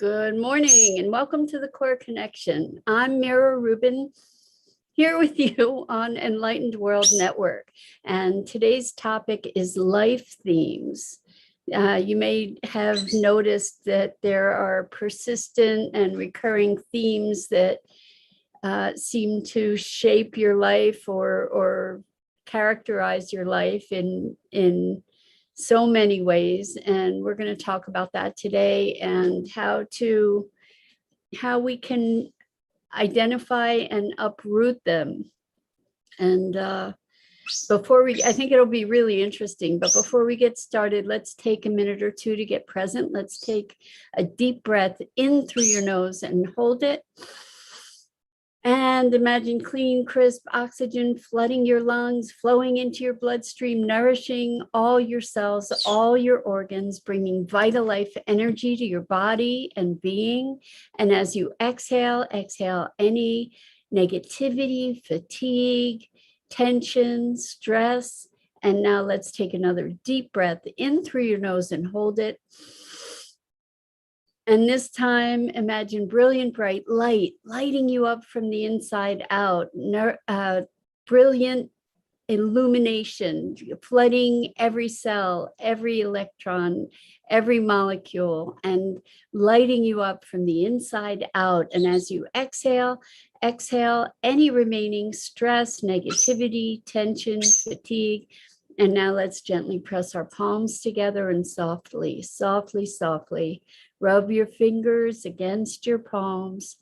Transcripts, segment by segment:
Good morning and welcome to the Core Connection. I'm Mira Rubin here with you on Enlightened World Network. And today's topic is life themes. You may have noticed that there are persistent and recurring themes that seem to shape your life or characterize your life in so many ways, and we're going to talk about that today and how we can identify and uproot them. And I think it'll be really interesting, but before we get started, let's take a minute or two to get present. Let's take a deep breath in through your nose and hold it. And imagine clean, crisp oxygen flooding your lungs, flowing into your bloodstream, nourishing all your cells, all your organs, bringing vital life energy to your body and being. And as you exhale any negativity, fatigue, tension, stress. And now let's take another deep breath in through your nose and hold it. And this time, imagine brilliant, bright light lighting you up from the inside out, brilliant illumination, flooding every cell, every electron, every molecule, and lighting you up from the inside out. And as you exhale any remaining stress, negativity, tension, fatigue. And now let's gently press our palms together and softly, softly, softly rub your fingers against your palms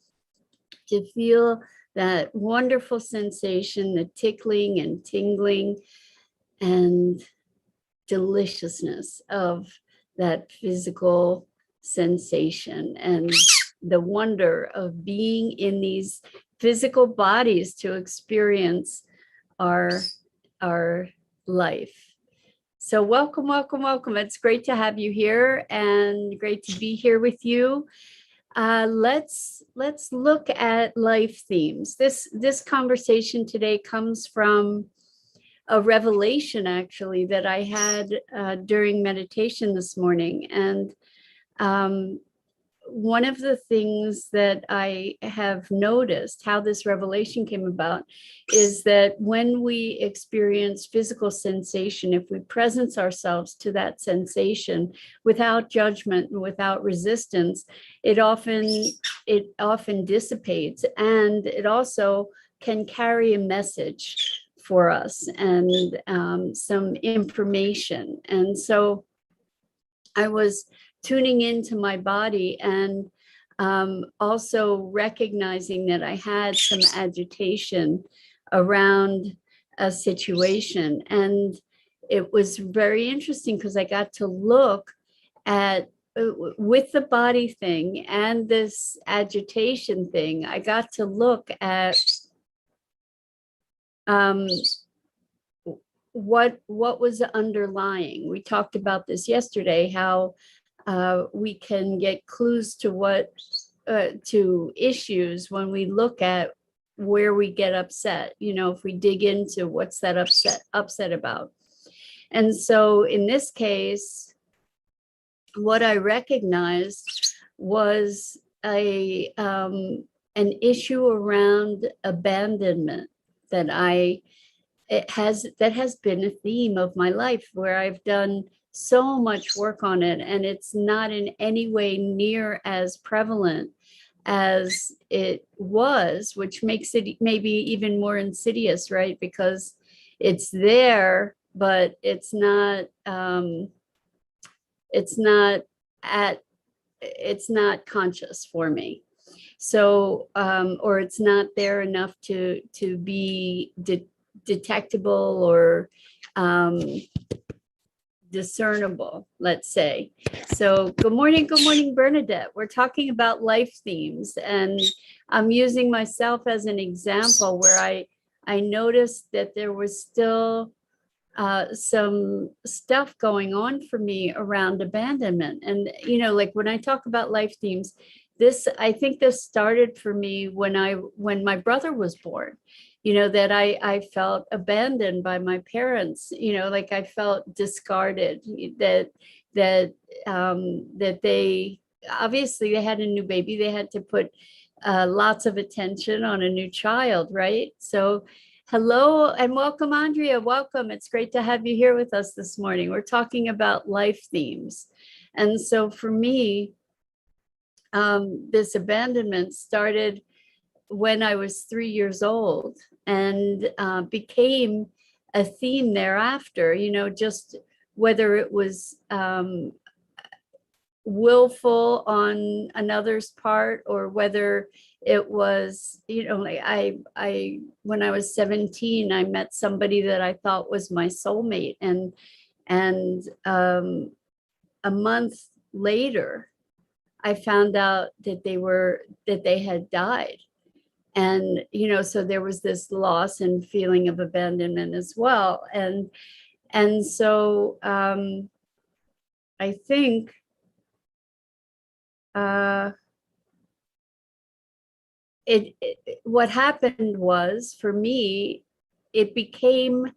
to feel that wonderful sensation, the tickling and tingling and deliciousness of that physical sensation and the wonder of being in these physical bodies to experience our life. So welcome, welcome, welcome. It's great to have you here and great to be here with you. Let's look at life themes. This conversation today comes from a revelation actually that I had during meditation this morning. And one of the things that I have noticed how this revelation came about is that when we experience physical sensation, if we presence ourselves to that sensation without judgment and without resistance, it often dissipates, and it also can carry a message for us and some information. And so I was tuning into my body and also recognizing that I had some agitation around a situation. And it was very interesting because I got to look at, with the body thing and this agitation thing, I got to look at what was underlying. We talked about this yesterday, how we can get clues to to issues when we look at where we get upset, if we dig into what's that upset about. And so in this case, what I recognized was an issue around abandonment that has been a theme of my life, where I've done so much work on it, and it's not in any way near as prevalent as it was, which makes it maybe even more insidious, right? Because it's there, but it's not conscious for me. So or it's not there enough to be detectable or discernible, let's say. So good morning, Bernadette. We're talking about life themes, and I'm using myself as an example where I noticed that there was still some stuff going on for me around abandonment. And like when I talk about life themes, I think this started for me when my brother was born. That I felt abandoned by my parents, like I felt discarded, that they obviously they had a new baby. They had to put lots of attention on a new child, right? So hello and welcome, Andrea. Welcome. It's great to have you here with us this morning. We're talking about life themes. And so for me, this abandonment started when I was 3 years old and became a theme thereafter, just whether it was willful on another's part or whether it was, like when I was 17, I met somebody that I thought was my soulmate, and a month later, I found out that they had died. And, so there was this loss and feeling of abandonment as well. And so I think what happened was, for me, it became,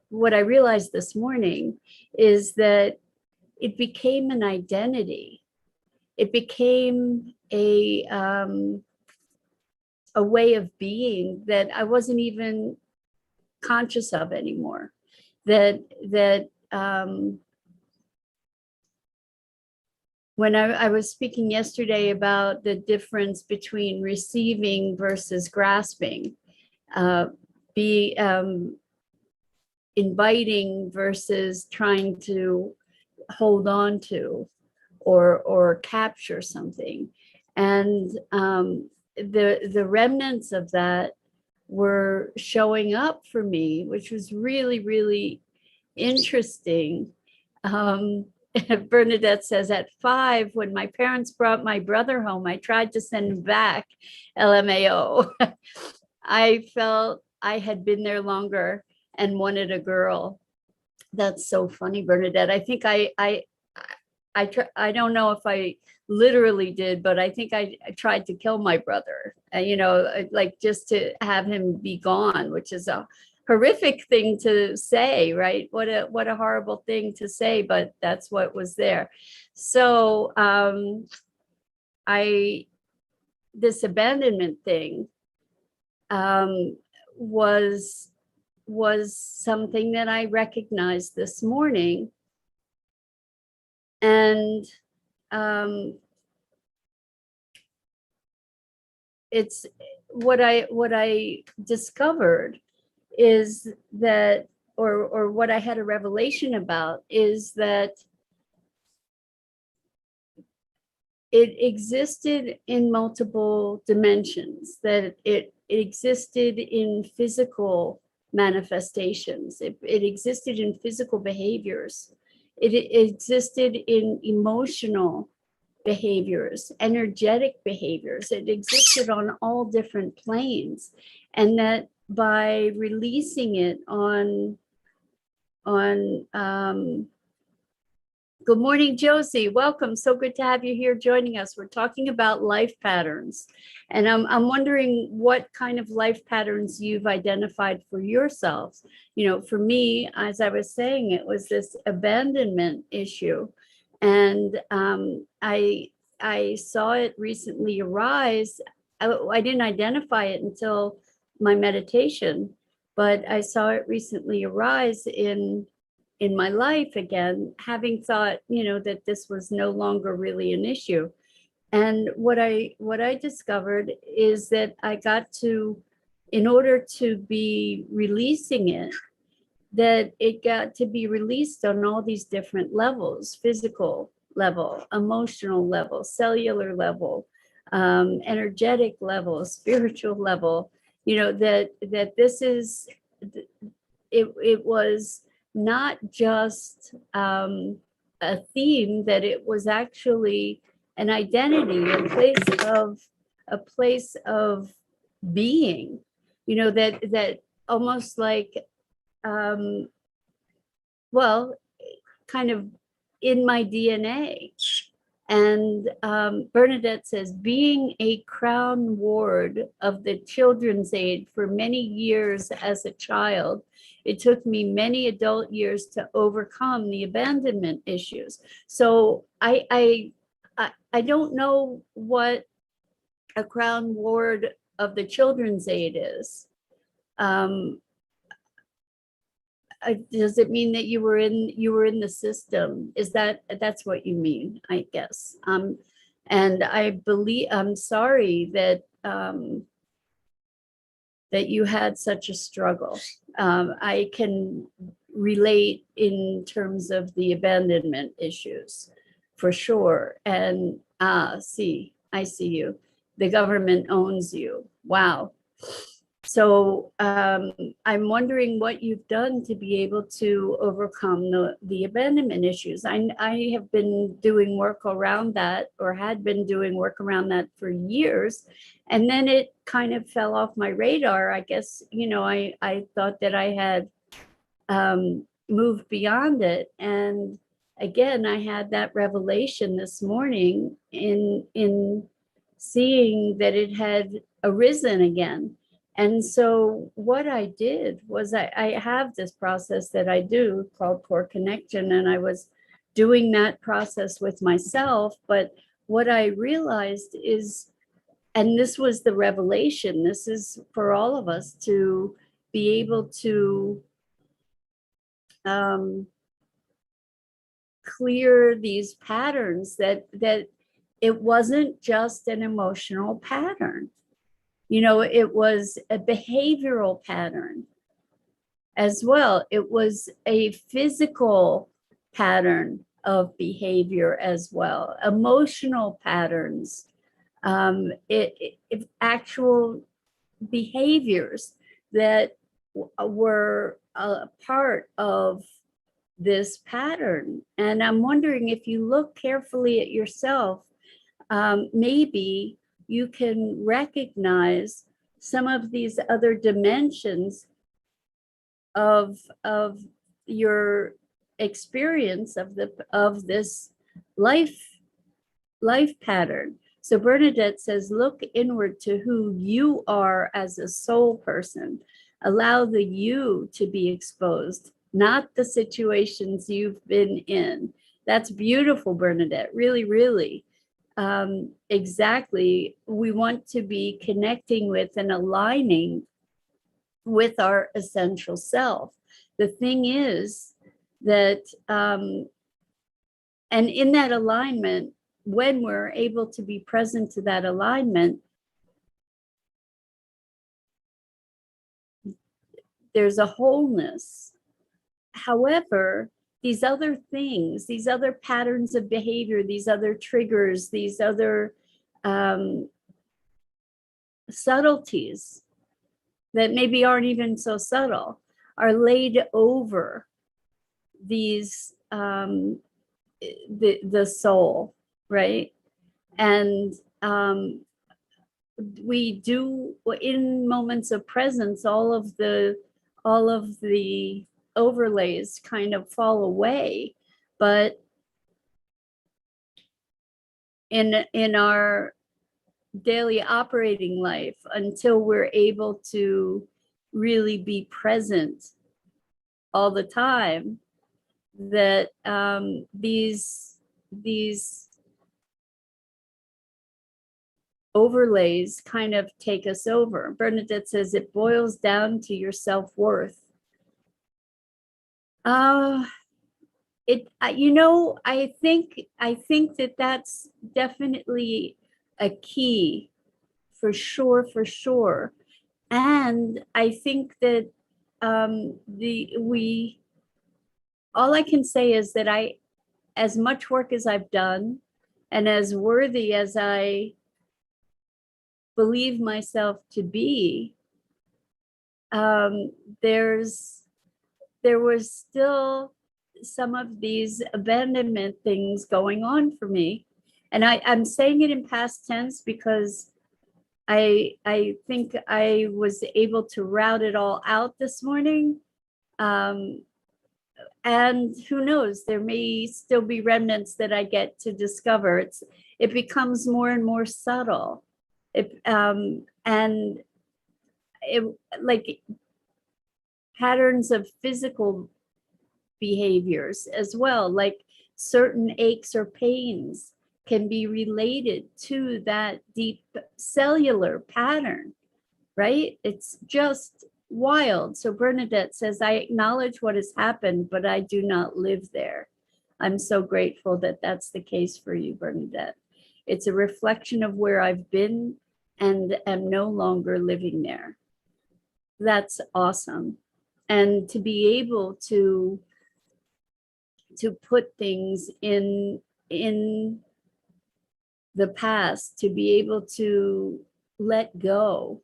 what I realized this morning is that it became an identity. It became a way of being that I wasn't even conscious of anymore. When I was speaking yesterday about the difference between receiving versus grasping, inviting versus trying to hold on to or capture something. And the remnants of that were showing up for me, which was really, really interesting. Bernadette says, at 5, when my parents brought my brother home, I tried to send him back, LMAO. I felt I had been there longer and wanted a girl. That's so funny, Bernadette. I think I don't know if I literally did, but I think I tried to kill my brother, like just to have him be gone, which is a horrific thing to say, right? What a horrible thing to say, but that's what was there. So this abandonment thing was something that I recognized this morning. And it's what I discovered is that, or what I had a revelation about, is that it existed in multiple dimensions, that it existed in physical manifestations. It existed in physical behaviors. It existed in emotional behaviors, energetic behaviors. It existed on all different planes. And that by releasing it on good morning, Josie. Welcome. So good to have you here joining us. We're talking about life patterns. And I'm wondering what kind of life patterns you've identified for yourselves. For me, as I was saying, it was this abandonment issue. And I saw it recently arise. I didn't identify it until my meditation, but I saw it recently arise in my life again, having thought, that this was no longer really an issue. And what I discovered is that I got to, in order to be releasing it, that it got to be released on all these different levels: physical level, emotional level, cellular level, energetic level, spiritual level, that this is, it was not just a theme, that it was actually an identity, a place of being, that almost like, well, kind of in my DNA. And Bernadette says, being a crown ward of the Children's Aid for many years as a child, it took me many adult years to overcome the abandonment issues. So I I don't know what a crown ward of the children's aid is. Does it mean that you were in the system? That's what you mean, I guess. And I believe, I'm sorry that that you had such a struggle. I can relate in terms of the abandonment issues, for sure. And I see you. The government owns you. Wow. So I'm wondering what you've done to be able to overcome the abandonment issues. I have been doing work around that, or had been doing work around that for years. And then it kind of fell off my radar. I guess, I thought that I had moved beyond it. And again, I had that revelation this morning in seeing that it had arisen again. And so what I did was I have this process that I do called core connection, and I was doing that process with myself. But what I realized is, and this was the revelation, this is for all of us to be able to clear these patterns, that it wasn't just an emotional pattern. It was a behavioral pattern as well. It was a physical pattern of behavior as well, emotional patterns, actual behaviors that were a part of this pattern. And I'm wondering, if you look carefully at yourself, maybe you can recognize some of these other dimensions of your experience of this life pattern. So Bernadette says, look inward to who you are as a soul person. Allow the you to be exposed, not the situations you've been in. That's beautiful, Bernadette. Really, really. Exactly. We want to be connecting with and aligning with our essential self. The thing is that, and in that alignment, when we're able to be present to that alignment, there's a wholeness. However, these other things, these other patterns of behavior, these other triggers, these other subtleties that maybe aren't even so subtle, are laid over these the soul, right? And we do, in moments of presence, all of the overlays kind of fall away. But in our daily operating life, until we're able to really be present all the time, that these overlays kind of take us over. Bernadette says it boils down to your self-worth. I think that that's definitely a key, for sure. And I think that all I can say is that as much work as I've done, and as worthy as I believe myself to be, there was still some of these abandonment things going on for me. And I'm saying it in past tense because I think I was able to route it all out this morning. And who knows, there may still be remnants that I get to discover. It becomes more and more subtle. And it, like, patterns of physical behaviors as well, like certain aches or pains can be related to that deep cellular pattern, right? It's just wild. So Bernadette says, I acknowledge what has happened, but I do not live there. I'm so grateful that that's the case for you, Bernadette. It's a reflection of where I've been and am no longer living there. That's awesome. And to be able to put things in the past, to be able to let go.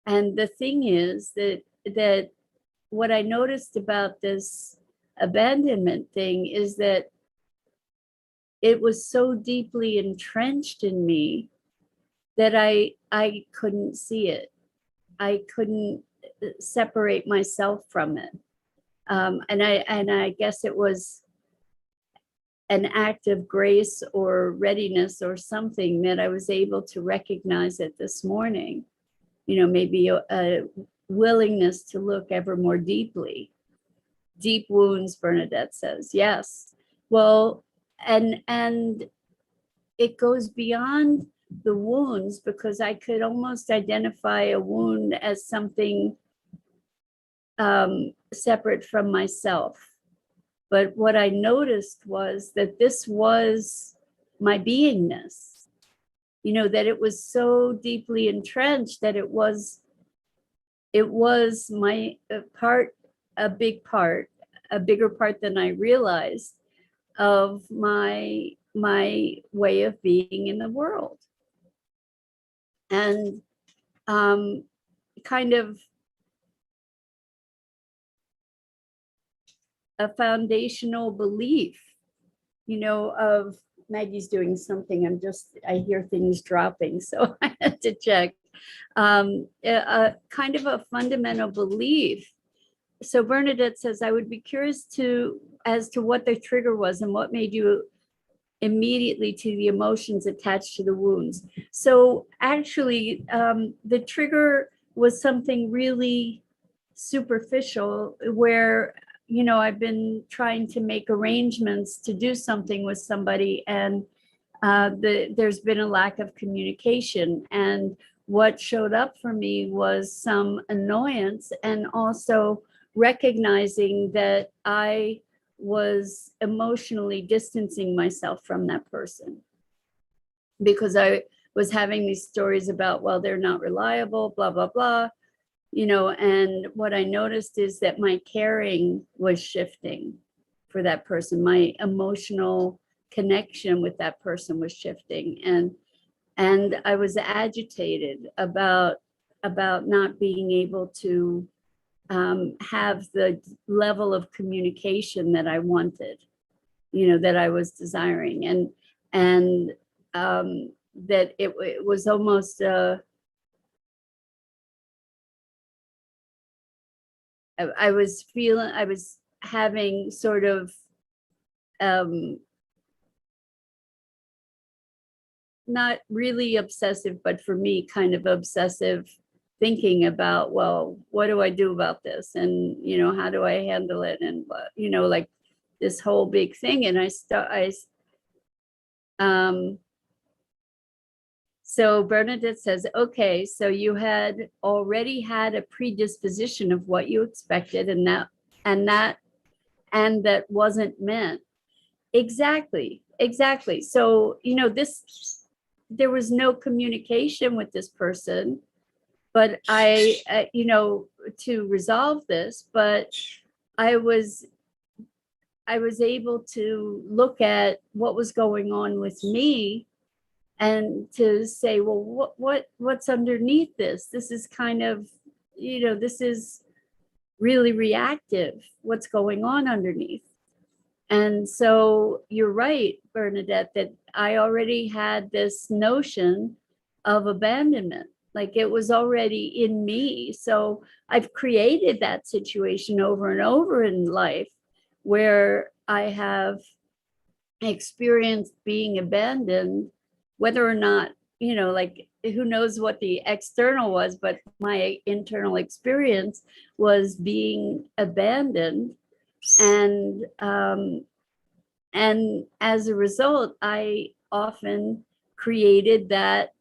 And the thing is that what I noticed about this abandonment thing is that it was so deeply entrenched in me that I couldn't see it. I couldn't separate myself from it. And I guess it was an act of grace or readiness or something that I was able to recognize it this morning. You know, maybe a willingness to look ever more deeply. Deep wounds, Bernadette says. Yes. Well, and it goes beyond the wounds, because I could almost identify a wound as something separate from myself. But what I noticed was that this was my beingness, you know, that it was so deeply entrenched that it was my part, a big part, a bigger part than I realized of my way of being in the world. And kind of a foundational belief, you know, of Maggie's doing something. I hear things dropping, so I had to check. A kind of a fundamental belief. So Bernadette says, I would be curious as to what the trigger was and what made you immediately to the emotions attached to the wounds. So actually, the trigger was something really superficial where, you know, I've been trying to make arrangements to do something with somebody, and there's been a lack of communication. And what showed up for me was some annoyance, and also recognizing that I was emotionally distancing myself from that person, because I was having these stories about, well, they're not reliable, blah, blah, blah, you know. And what I noticed is that my caring was shifting for that person. My emotional connection with that person was shifting. And I was agitated about not being able to have the level of communication that I wanted, you know, that I was desiring. And that it was almost I was having sort of not really obsessive, but for me, kind of obsessive thinking about, well, what do I do about this? And, you know, how do I handle it? And, you know, like this whole big thing. And so Bernadette says, okay, so you had already had a predisposition of what you expected, and that wasn't meant. Exactly. So, you know, there was no communication with this person, but you know, to resolve this, but I was able to look at what was going on with me and to say, well, what's underneath this? This is kind of, you know, this is really reactive. What's going on underneath? And so you're right, Bernadette, that I already had this notion of abandonment, like it was already in me. So I've created that situation over and over in life where I have experienced being abandoned, whether or not, you know, like who knows what the external was, but my internal experience was being abandoned. And as a result, I often created that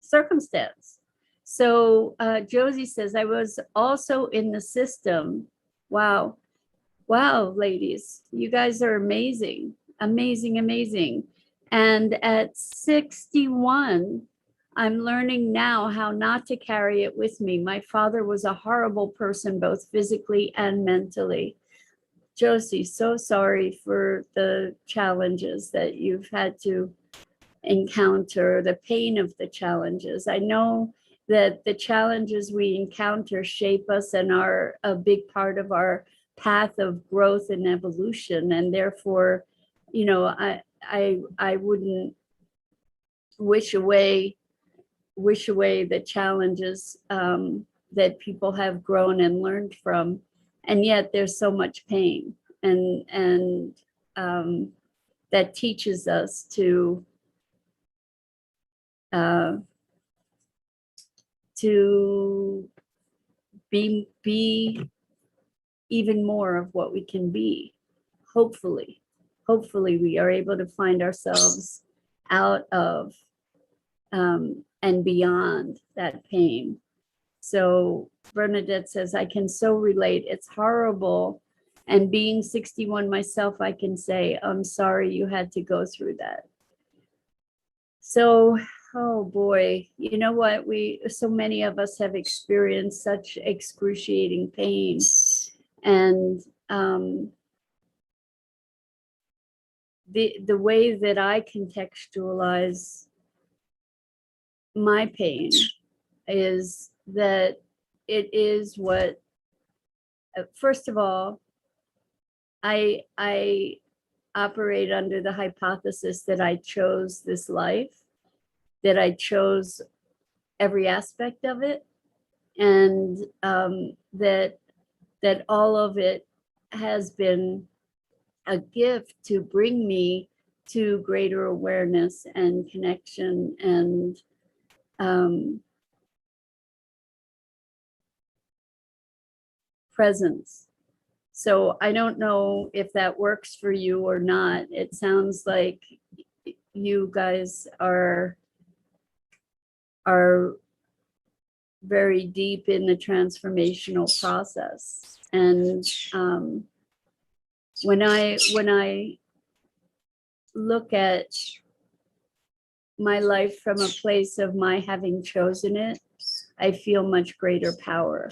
circumstance. So Josie says, I was also in the system. Wow. Wow, ladies, you guys are amazing, amazing, amazing. And at 61, I'm learning now how not to carry it with me. My father was a horrible person, both physically and mentally. Josie, so sorry for the challenges that you've had to encounter, the pain of the challenges. I know that the challenges we encounter shape us and are a big part of our path of growth and evolution. And therefore, you know, I wouldn't wish away the challenges that people have grown and learned from. And yet there's so much pain, and that teaches us to be even more of what we can be. Hopefully we are able to find ourselves out of and beyond that pain. So Bernadette says, I can so relate. It's horrible. And being 61 myself, I can say, I'm sorry you had to go through that. So, oh boy, you know what? So many of us have experienced such excruciating pain. And the way that I contextualize my pain is that it is what, first of all, I operate under the hypothesis that I chose this life, that I chose every aspect of it, and that all of it has been a gift to bring me to greater awareness and connection and presence. So I don't know if that works for you or not. It sounds like you guys are very deep in the transformational process. And when I look at my life from a place of my having chosen it, I feel much greater power.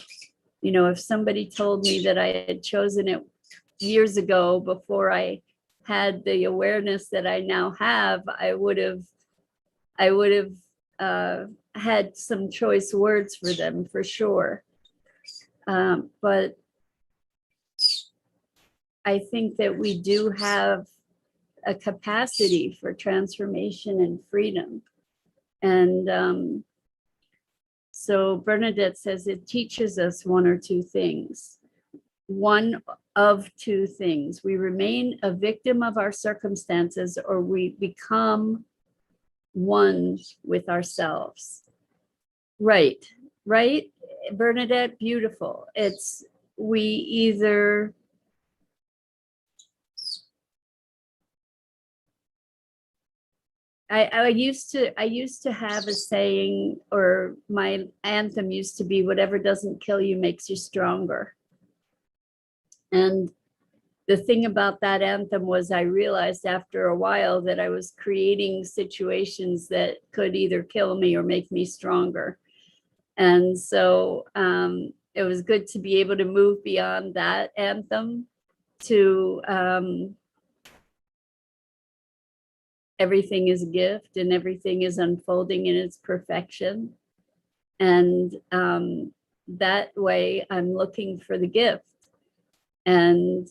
You know, if somebody told me that I had chosen it years ago before I had the awareness that I now have, I would have had some choice words for them for sure. But I think that we do have a capacity for transformation and freedom. And so Bernadette says it teaches us one or two things. One of two things. We remain a victim of our circumstances, or we become one with ourselves. Right, Bernadette, beautiful. It's we either I used to have a saying, or my anthem used to be, whatever doesn't kill you makes you stronger. And the thing about that anthem was I realized after a while that I was creating situations that could either kill me or make me stronger. And so it was good to be able to move beyond that anthem to everything is a gift and everything is unfolding in its perfection. And that way I'm looking for the gift. And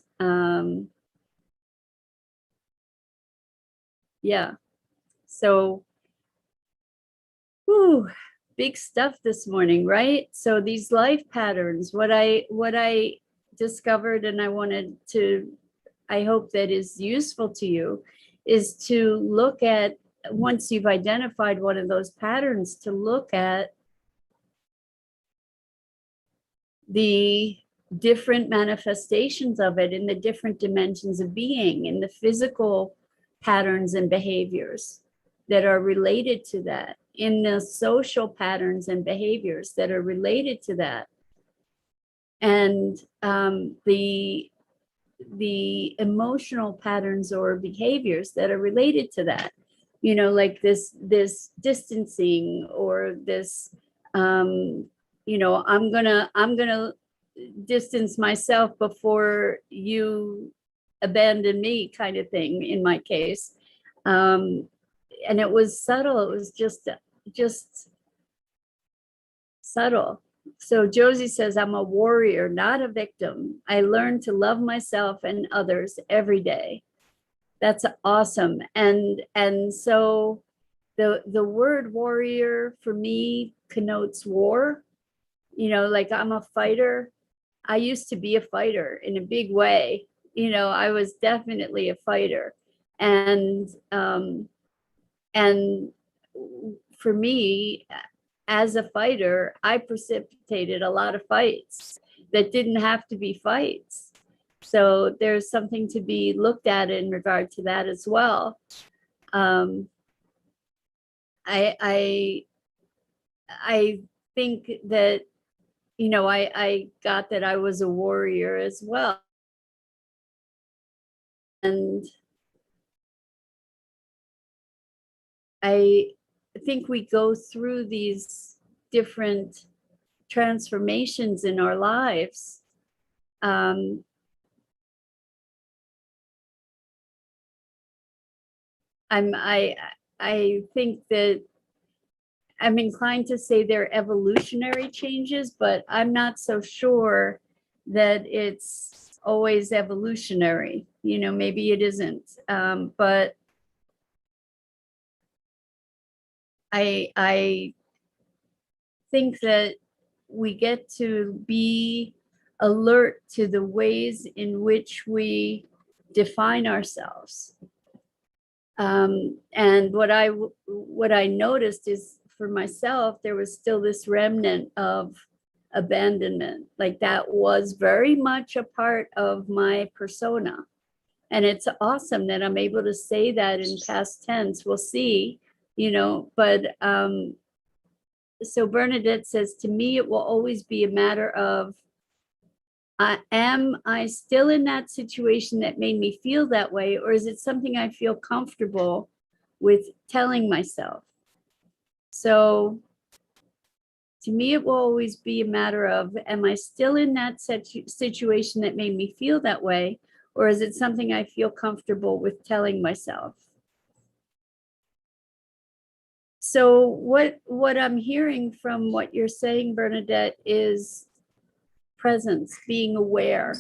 yeah, so big stuff this morning, right? So these life patterns, what I discovered, and I hope that is useful to you, is to look at, once you've identified one of those patterns, to look at the different manifestations of it in the different dimensions of being, in the physical patterns and behaviors that are related to that, in the social patterns and behaviors that are related to that, and the emotional patterns or behaviors that are related to that, you know, like this distancing, or this you know, I'm gonna distance myself before you abandon me, kind of thing, in my case. And it was subtle. It was just subtle. So Josie says, I'm a warrior, not a victim. I learn to love myself and others every day. That's awesome. And so the word warrior for me connotes war. You know, like, I'm a fighter. I used to be a fighter in a big way. You know, I was definitely a fighter. And for me, as a fighter, I precipitated a lot of fights that didn't have to be fights. So there's something to be looked at in regard to that as well. I think that, you know, I got that I was a warrior as well. And I think we go through these different transformations in our lives. I think that I'm inclined to say they're evolutionary changes, but I'm not so sure that it's always evolutionary. You know, maybe it isn't. But I think that we get to be alert to the ways in which we define ourselves. And what I noticed is, for myself, there was still this remnant of abandonment. Like, that was very much a part of my persona. And it's awesome that I'm able to say that in past tense. We'll see, you know, but so Bernadette says, to me, it will always be a matter of, am I still in that situation that made me feel that way? Or is it something I feel comfortable with telling myself? So to me, it will always be a matter of, am I still in that situation that made me feel that way? Or is it something I feel comfortable with telling myself? So what I'm hearing from what you're saying, Bernadette, is presence, being aware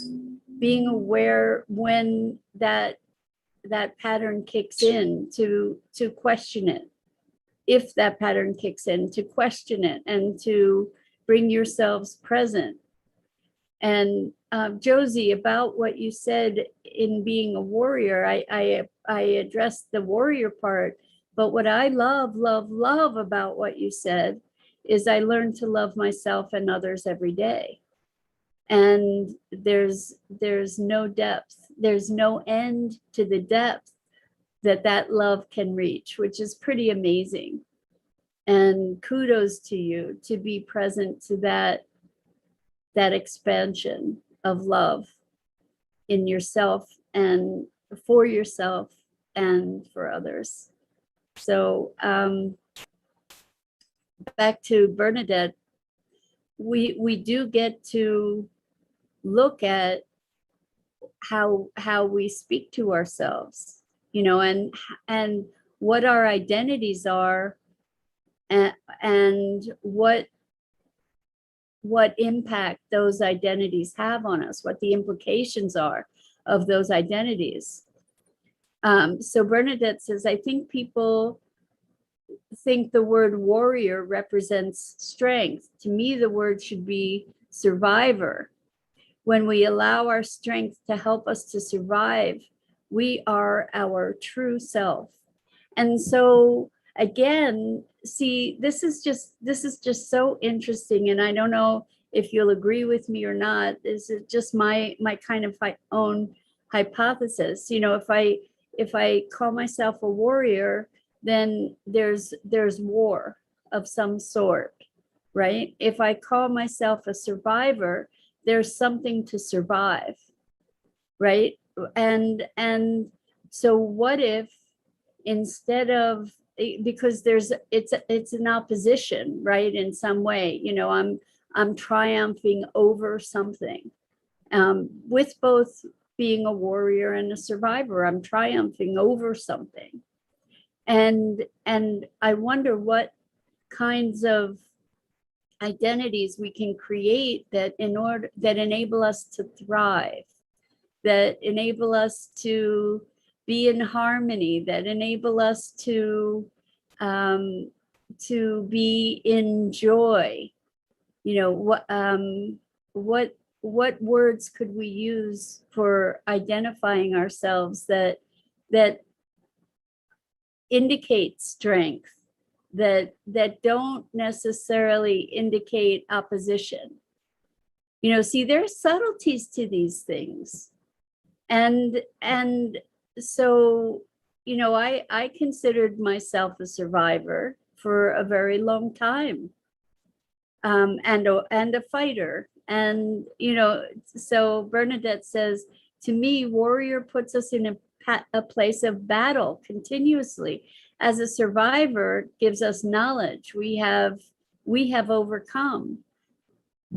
when that pattern kicks in, to question it. If that pattern kicks in, to question it and to bring yourselves present. And Josie, about what you said in being a warrior, I addressed the warrior part, but what I love about what you said is I learned to love myself and others every day. And there's no depth, there's no end to the depth that love can reach, which is pretty amazing. And kudos to you to be present to that expansion of love in yourself and for yourself and for others. So back to Bernadette, we do get to look at how we speak to ourselves, you know, and what our identities are, and what impact those identities have on us, what the implications are of those identities. So Bernadette says, I think people think the word warrior represents strength. To me, the word should be survivor. When we allow our strength to help us to survive, we are our true self. And so again, see, this is just so interesting. And I don't know if you'll agree with me or not. This is just my kind of own hypothesis. You know, if I call myself a warrior, then there's war of some sort, right? If I call myself a survivor, there's something to survive, right? And so what if, instead of, because it's an opposition, right? In some way, I'm triumphing over something, with both being a warrior and a survivor. I'm triumphing over something. And I wonder what kinds of identities we can create that enable us to thrive, that enable us to be in harmony, that enable us to be in joy. What words could we use for identifying ourselves that indicate strength, that don't necessarily indicate opposition? See, there's subtleties to these things. And so, I considered myself a survivor for a very long time, and a fighter. And, so Bernadette says, to me, warrior puts us in a place of battle continuously. As a survivor, gives us knowledge. We have overcome.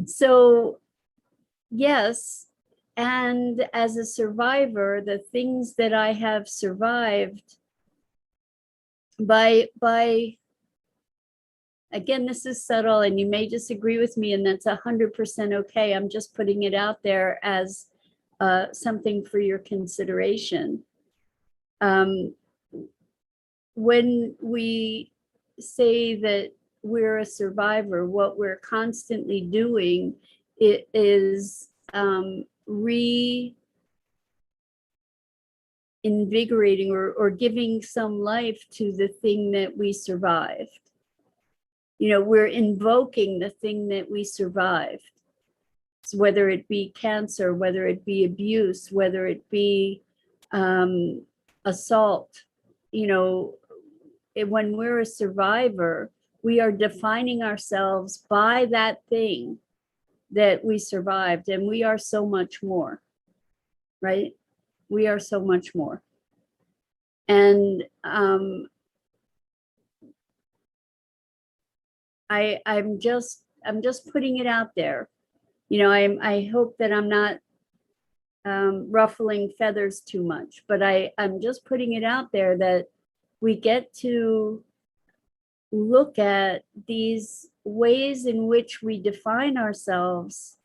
So, yes. And as a survivor, the things that I have survived by again, this is subtle and you may disagree with me, and that's 100% okay. I'm just putting it out there as something for your consideration. When we say that we're a survivor, what we're constantly doing is reinvigorating or giving some life to the thing that we survived. We're invoking the thing that we survived. So whether it be cancer, whether it be abuse, whether it be assault, when we're a survivor, we are defining ourselves by that thing that we survived, and we are so much more, right? We are so much more. And I'm just putting it out there. I hope that I'm not ruffling feathers too much, but I'm just putting it out there that we get to look at these ways in which we define ourselves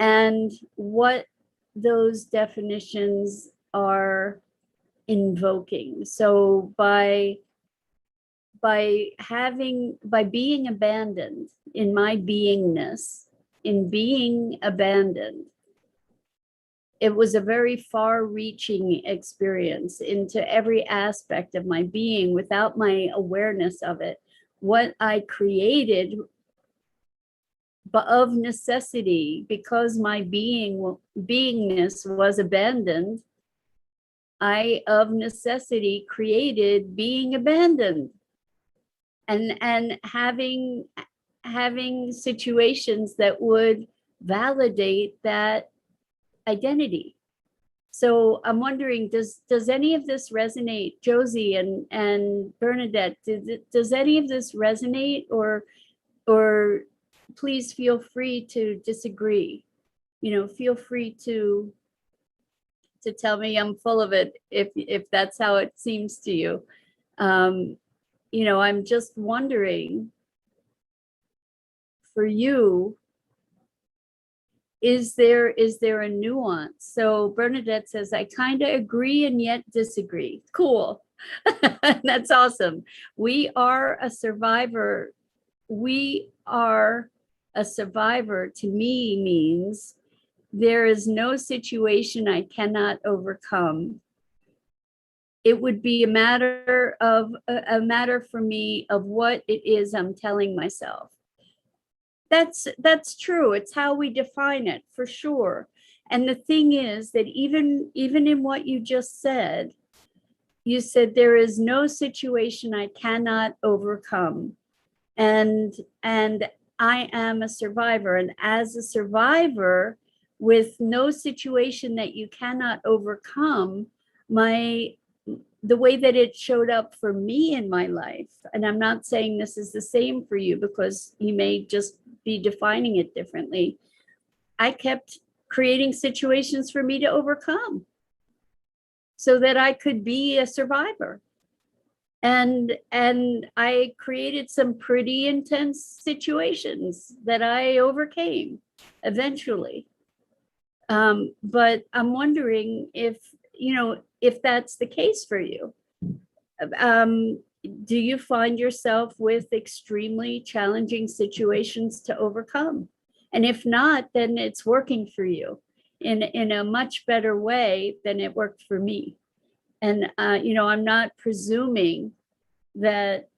and what those definitions are invoking. So by being abandoned in my beingness, in being abandoned, it was a very far-reaching experience into every aspect of my being without my awareness of it. What I created, but of necessity, because my beingness was abandoned, I of necessity created being abandoned, and having situations that would validate that identity. So I'm wondering, does any of this resonate, Josie and Bernadette? Does any of this resonate, or please feel free to disagree? Feel free to tell me I'm full of it if that's how it seems to you. I'm just wondering, for you, is there a nuance? So Bernadette says, I kind of agree and yet disagree. Cool. That's awesome. We are a survivor. We are a survivor, to me, means there is no situation I cannot overcome. It would be a matter for me of what it is I'm telling myself. That's true. It's how we define it, for sure. And the thing is that even in what you just said, you said there is no situation I cannot overcome. And I am a survivor. And as a survivor, with no situation that you cannot overcome, the way that it showed up for me in my life, and I'm not saying this is the same for you because you may just be defining it differently, I kept creating situations for me to overcome so that I could be a survivor. And I created some pretty intense situations that I overcame eventually. But I'm wondering if, if that's the case for you. Do you find yourself with extremely challenging situations to overcome? And if not, then it's working for you in a much better way than it worked for me. And, I'm not presuming that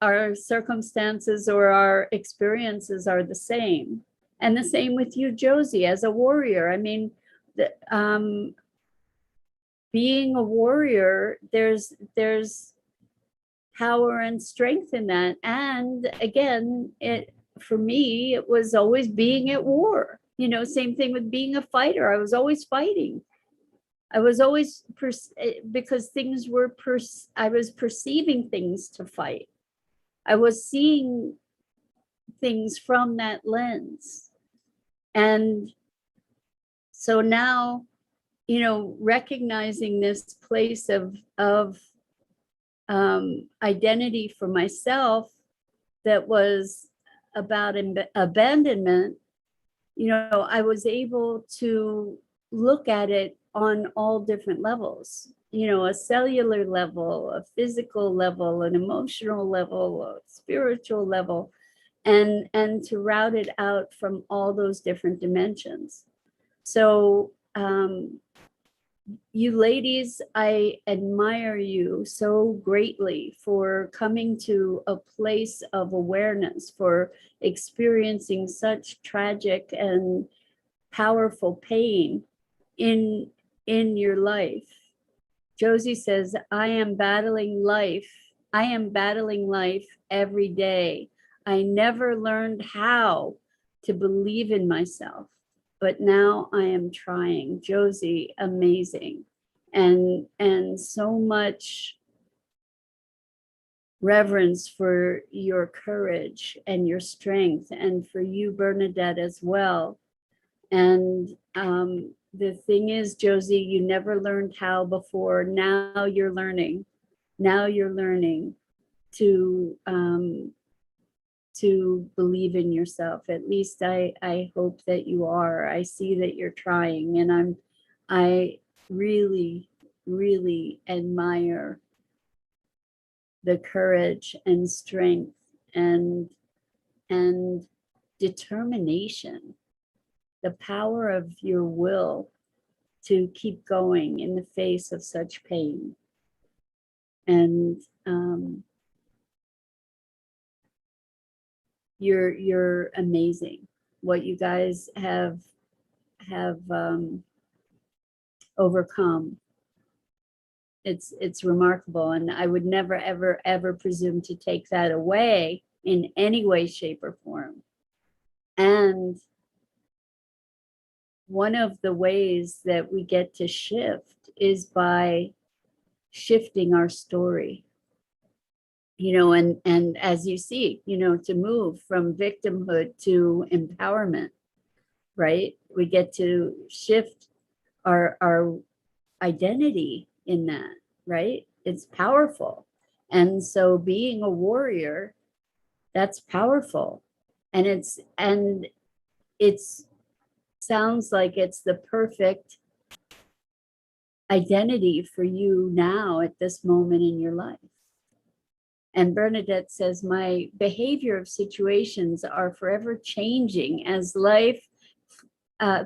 our circumstances or our experiences are the same. And the same with you, Josie, as a warrior. I mean, being a warrior, there's power and strength in that. And again, for me, it was always being at war. Same thing with being a fighter. I was always fighting. I was always, because things were, I was perceiving things to fight. I was seeing things from that lens. And so now, recognizing this place of identity for myself that was about abandonment, I was able to look at it on all different levels, a cellular level, a physical level, an emotional level, a spiritual level, and to route it out from all those different dimensions. So you ladies, I admire you so greatly for coming to a place of awareness, for experiencing such tragic and powerful pain in your life. Josie says, I am battling life every day. I never learned how to believe in myself, but now I am trying. Josie, amazing. And so much reverence for your courage and your strength, and for you, Bernadette, as well. And the thing is, Josie, you never learned how before. Now you're learning. Now you're learning to believe in yourself. At least I hope that you are. I see that you're trying, and I really, really admire the courage and strength and determination, the power of your will to keep going in the face of such pain. And you're amazing. What you guys have overcome. It's remarkable, and I would never ever presume to take that away in any way, shape, or form. And one of the ways that we get to shift is by shifting our story. And as you see, to move from victimhood to empowerment, right? We get to shift our identity in that, right? It's powerful. And so being a warrior, that's powerful. And it's sounds like it's the perfect identity for you now at this moment in your life. And Bernadette says, my behavior of situations are forever changing as life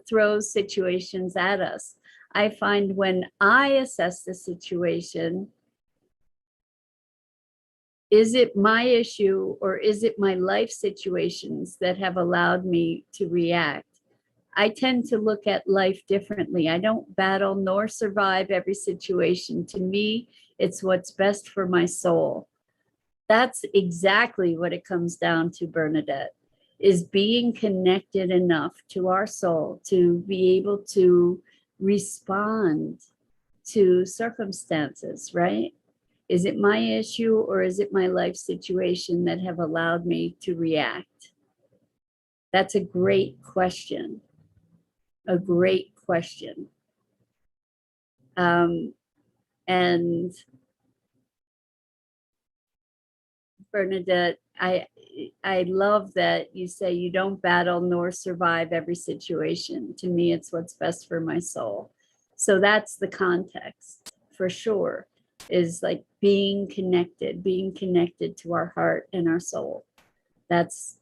throws situations at us. I find when I assess the situation, is it my issue or is it my life situations that have allowed me to react? I tend to look at life differently. I don't battle nor survive every situation. To me, it's what's best for my soul. That's exactly what it comes down to, Bernadette, is being connected enough to our soul to be able to respond to circumstances, right? Is it my issue or is it my life situation that have allowed me to react? That's a great question. A great question. And Bernadette, I love that you say you don't battle nor survive every situation. To me, it's what's best for my soul. So that's the context for sure, is like being connected to our heart and our soul. That's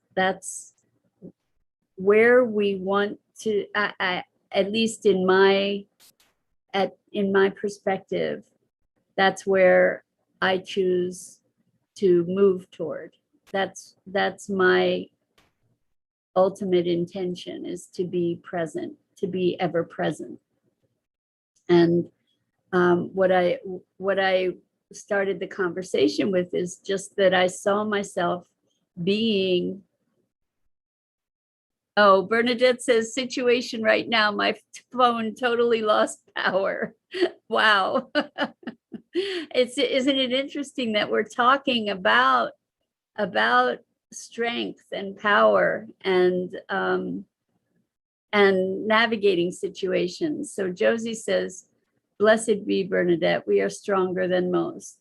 where we want to, at least in my perspective, that's where I choose to move toward. That's my ultimate intention, is to be present, to be ever present. And what I started the conversation with is just that I saw myself being. Oh, Bernadette says, situation right now, my phone totally lost power. Wow. Isn't it interesting that we're talking about strength and power and navigating situations. So Josie says, blessed be Bernadette, we are stronger than most.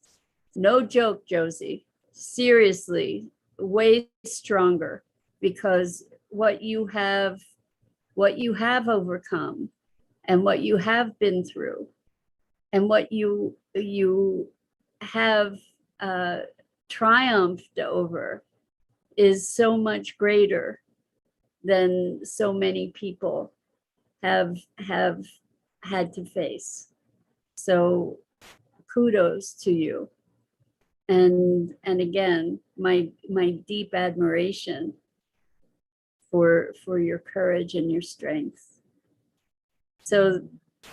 No joke, Josie. Seriously, way stronger, because what you have overcome and what you have been through and what you have triumphed over is so much greater than so many people have had to face. So kudos to you. And again, my deep admiration for your courage and your strength. So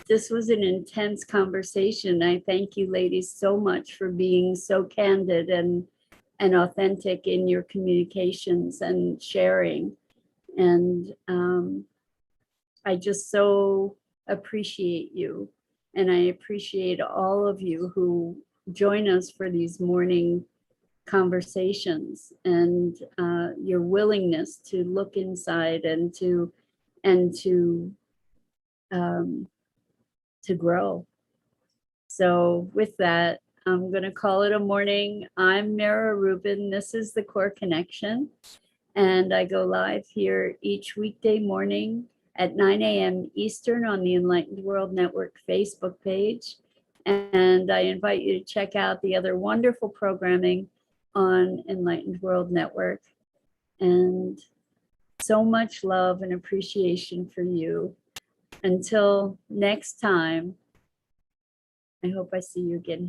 this was an intense conversation. I thank you ladies so much for being so candid and authentic in your communications and sharing. And I just so appreciate you. And I appreciate all of you who join us for these morning conversations, and your willingness to look inside and to grow. So with that, I'm going to call it a morning. I'm Mira Rubin. This is the Core Connection. And I go live here each weekday morning at 9 a.m. Eastern on the Enlightened World Network Facebook page. And I invite you to check out the other wonderful programming on Enlightened World Network. And so much love and appreciation for you. Until next time, I hope I see you again here.